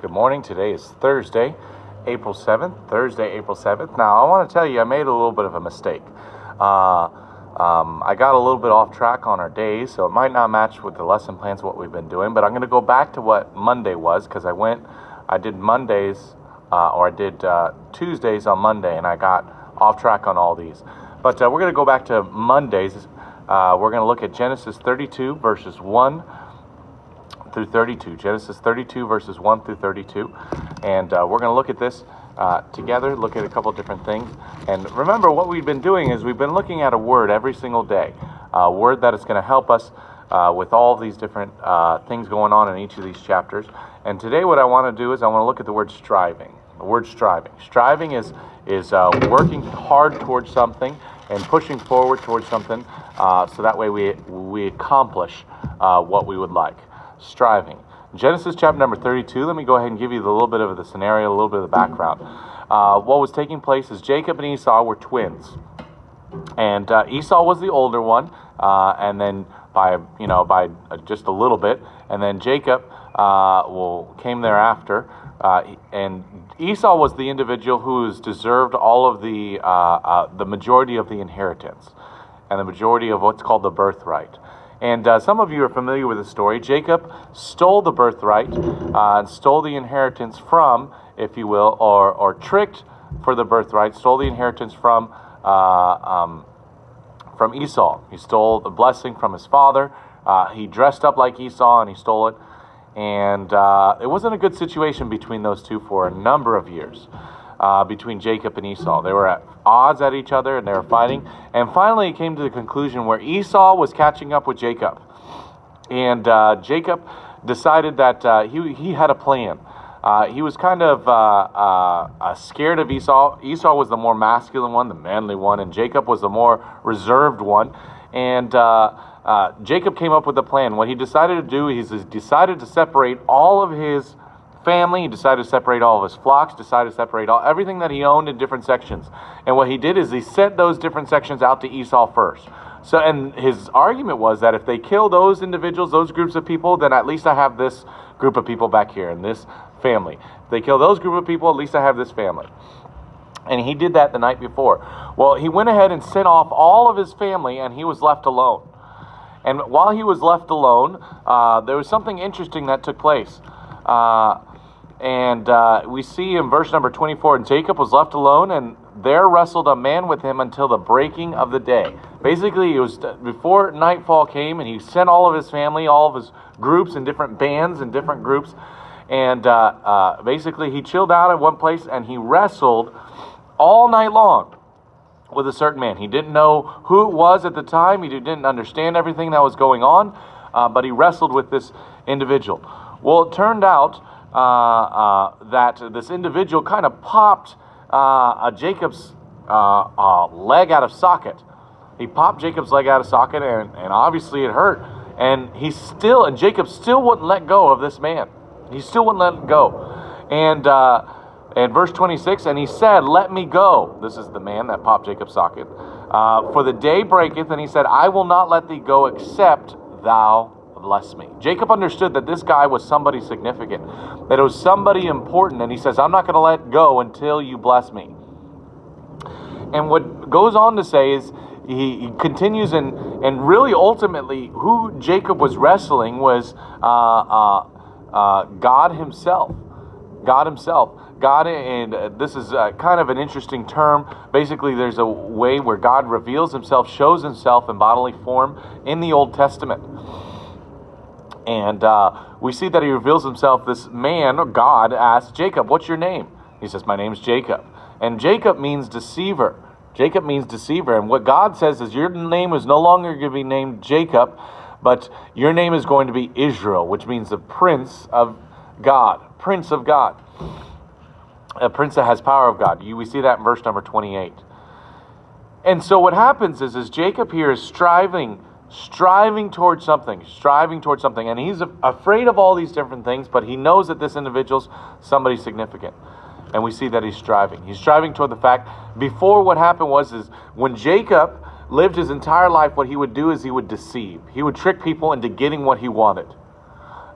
Good morning. Today is Thursday, April 7th. Now, I want to tell you, I made a little bit of a mistake. I got a little bit off track on our days, so it might not match with the lesson plans what we've been doing, but I'm going to go back to what Monday was, because I did Tuesdays on Monday, and I got off track on all these. But we're going to go back to Mondays. We're going to look at Genesis 32, verses 1 through 32. Genesis 32, verses 1 through 32. And we're going to look at this together, look at a couple different things. And remember, what we've been doing is we've been looking at a word every single day, a word that is going to help us with all these different things going on in each of these chapters. And today what I want to do is I want to look at the word striving. The word striving. Striving is working hard towards something and pushing forward towards something so that way we accomplish what we would like. Striving. Genesis chapter number 32, let me go ahead and give you a little bit of the scenario, a little bit of the background. What was taking place is Jacob and Esau were twins. And Esau was the older one, and then by just a little bit, and then Jacob came thereafter. And Esau was the individual who's deserved all of the majority of the inheritance and the majority of what's called the birthright. And some of you are familiar with the story. Jacob stole the birthright and stole the inheritance from, if you will, or tricked for the birthright, stole the inheritance from Esau. He stole the blessing from his father. He dressed up like Esau and he stole it. And it wasn't a good situation between those two for a number of years, between Jacob and Esau. They were at odds at each other and they were fighting. And finally it came to the conclusion where Esau was catching up with Jacob. And Jacob decided that he had a plan. He was kind of scared of Esau. Esau was the more masculine one, the manly one, and Jacob was the more reserved one. And Jacob came up with a plan. What he decided to do is he decided to separate all of his family. He decided to separate all of his flocks, decided to separate everything that he owned in different sections. And what he did is he sent those different sections out to Esau first. So, and his argument was that if they kill those individuals, those groups of people, then at least I have this group of people back here in this family. If they kill those group of people, at least I have this family. And he did that the night before. Well, he went ahead and sent off all of his family, and he was left alone. And while he was left alone, there was something interesting that took place. And we see in verse number 24, and Jacob was left alone, and there wrestled a man with him until the breaking of the day. Basically, it was before nightfall came, and he sent all of his family, all of his groups and different bands and different groups. And basically, he chilled out at one place, and he wrestled all night long with a certain man. He didn't know who it was at the time. He didn't understand everything that was going on, but he wrestled with this individual. Well, it turned out that this individual kind of popped Jacob's leg out of socket. He popped Jacob's leg out of socket, and obviously it hurt. And Jacob still wouldn't let go of this man. He still wouldn't let go. And verse 26, and he said, "Let me go." This is the man that popped Jacob's socket. "For the day breaketh," and he said, "I will not let thee go except thou bless me." Jacob understood that this guy was somebody significant, that it was somebody important, and he says, "I'm not going to let go until you bless me." And what goes on to say is, he continues, and really ultimately who Jacob was wrestling was God himself. God himself. God, and this is kind of an interesting term. Basically, there's a way where God reveals himself, shows himself in bodily form in the Old Testament. And we see that he reveals himself. This man, or God, asks Jacob, "What's your name?" He says, "My name's Jacob." And Jacob means deceiver. Jacob means deceiver. And what God says is your name is no longer going to be named Jacob, but your name is going to be Israel, which means the Prince of God. Prince of God. A prince that has power of God. We see that in verse number 28. And so what happens is Jacob here is striving towards something, and he's afraid of all these different things, but he knows that this individual's somebody significant. And we see that he's striving. He's striving toward the fact, before what happened is when Jacob lived his entire life, what he would do is he would deceive. He would trick people into getting what he wanted.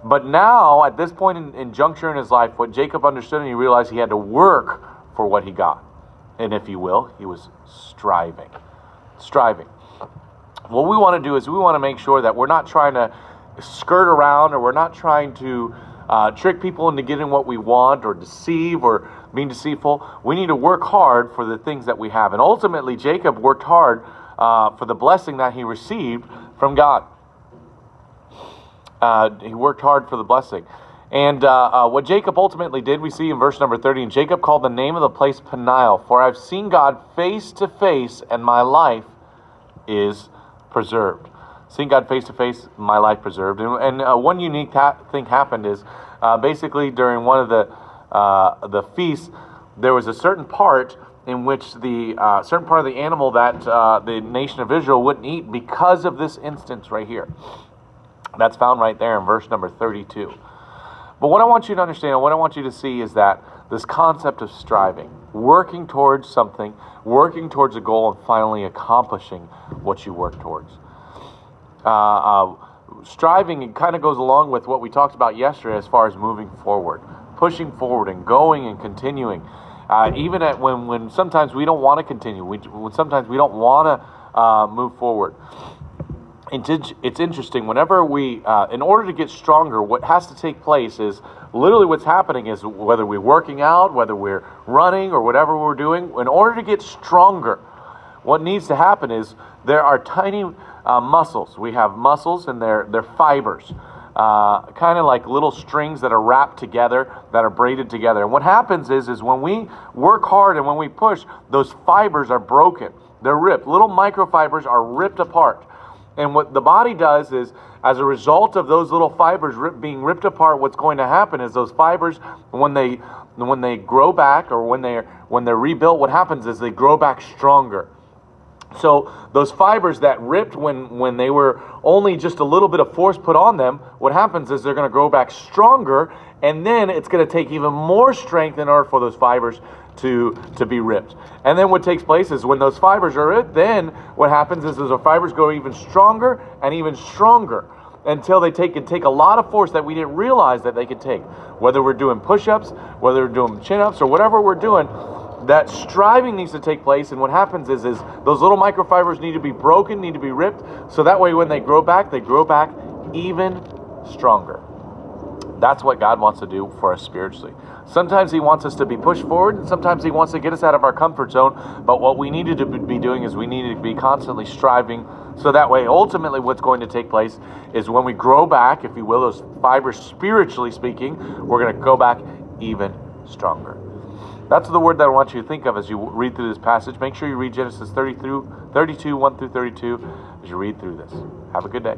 But now, at this point in juncture in his life, what Jacob understood, and he realized he had to work for what he got. And if you will, he was striving. Striving. What we want to do is we want to make sure that we're not trying to skirt around, or we're not trying to trick people into getting what we want, or deceive, or being deceitful. We need to work hard for the things that we have. And ultimately, Jacob worked hard for the blessing that he received from God. He worked hard for the blessing. And what Jacob ultimately did, we see in verse number 30, and Jacob called the name of the place Peniel, for I've seen God face to face, and my life is preserved. Seeing God face to face, my life preserved. And one unique thing happened is basically during one of the feasts, there was a certain part in which the certain part of the animal that the nation of Israel wouldn't eat because of this instance right here. That's found right there in verse number 32. But what I want you to understand, and what I want you to see, is that this concept of striving, working towards something, working towards a goal, and finally accomplishing what you work towards. Striving, it kind of goes along with what we talked about yesterday as far as moving forward, pushing forward and going and continuing. Even when sometimes we don't want to continue, when sometimes we don't want to move forward. It's interesting, whenever we, in order to get stronger, what has to take place is, literally what's happening is, whether we're working out, whether we're running, or whatever we're doing, in order to get stronger, what needs to happen is, there are tiny muscles. We have muscles, and they're fibers, kind of like little strings that are wrapped together, that are braided together. And what happens is when we work hard and when we push, those fibers are broken. They're ripped. Little microfibers are ripped apart. And what the body does is, as a result of those little fibers being ripped apart, what's going to happen is those fibers, when they grow back, or when they're rebuilt, what happens is they grow back stronger. So those fibers that ripped when they were only just a little bit of force put on them, what happens is they're going to grow back stronger, and then it's going to take even more strength in order for those fibers to be ripped. And then what takes place is, when those fibers are ripped, then what happens is those fibers go even stronger and even stronger, until they can take a lot of force that we didn't realize that they could take. Whether we're doing push-ups, whether we're doing chin-ups, or whatever we're doing, that striving needs to take place. And what happens is those little microfibers need to be broken, need to be ripped, so that way when they grow back even stronger. That's what God wants to do for us spiritually. Sometimes He wants us to be pushed forward, and sometimes He wants to get us out of our comfort zone. But what we needed to be doing is, we needed to be constantly striving, so that way ultimately what's going to take place is, when we grow back, if you will, those fibers, spiritually speaking, we're going to go back even stronger. That's the word that I want you to think of as you read through this passage. Make sure you read Genesis 32, 1 through 32 as you read through this. Have a good day.